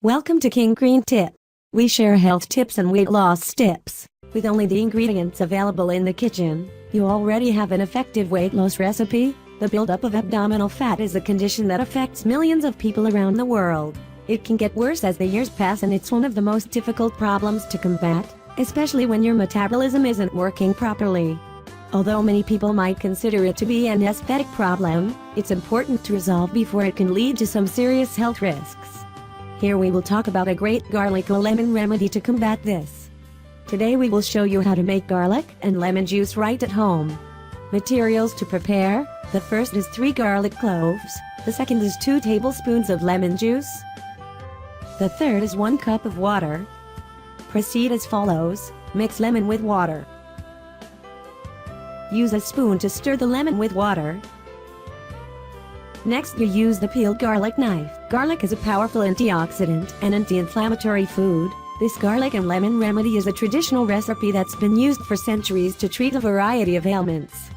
Welcome to King Green Tip. We share health tips and weight loss tips. With only the ingredients available in the kitchen, you already have an effective weight loss recipe. The buildup of abdominal fat is a condition that affects millions of people around the world. It can get worse as the years pass, and it's one of the most difficult problems to combat, especially when your metabolism isn't working properly. Although many people might consider it to be an aesthetic problem, it's important to resolve before it can lead to some serious health risks. Here we will talk about a great garlic or lemon remedy to combat this. Today we will show you how to make garlic and lemon juice right at home. Materials to prepare: the first is 3 garlic cloves, the second is 2 tablespoons of lemon juice, the third is 1 cup of water. Proceed as follows: mix lemon with water. Use a spoon to stir the lemon with water. Next, you use the peeled garlic knife. Garlic is a powerful antioxidant and anti-inflammatory food. This garlic and lemon remedy is a traditional recipe that's been used for centuries to treat a variety of ailments.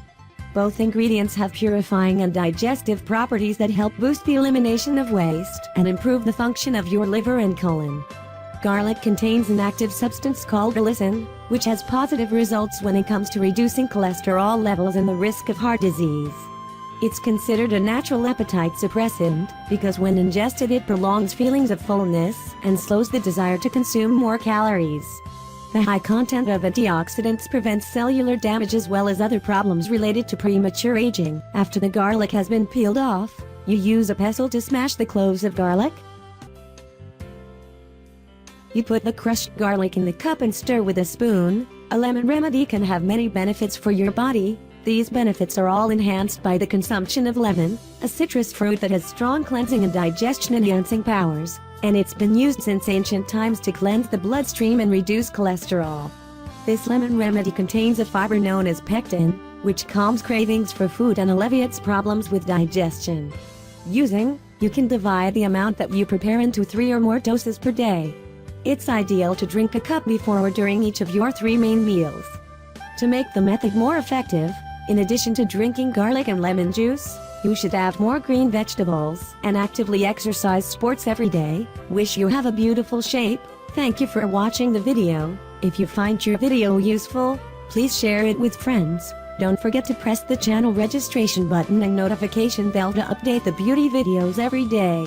Both ingredients have purifying and digestive properties that help boost the elimination of waste and improve the function of your liver and colon. Garlic contains an active substance called allicin, which has positive results when it comes to reducing cholesterol levels and the risk of heart disease. It's considered a natural appetite suppressant because when ingested it prolongs feelings of fullness and slows the desire to consume more calories. The high content of antioxidants prevents cellular damage as well as other problems related to premature aging. After the garlic has been peeled off, you use a pestle to smash the cloves of garlic. You put the crushed garlic in the cup and stir with a spoon. A lemon remedy can have many benefits for your body. These benefits are all enhanced by the consumption of lemon, a citrus fruit that has strong cleansing and digestion-enhancing powers, and it's been used since ancient times to cleanse the bloodstream and reduce cholesterol. This lemon remedy contains a fiber known as pectin, which calms cravings for food and alleviates problems with digestion. You can divide the amount that you prepare into 3 or more doses per day. It's ideal to drink a cup before or during each of your 3 main meals. To make the method more effective, in addition to drinking garlic and lemon juice, you should have more green vegetables and actively exercise sports every day. Wish you have a beautiful shape. Thank you for watching the video. If you find your video useful, please share it with friends. Don't forget to press the channel registration button and notification bell to update the beauty videos every day.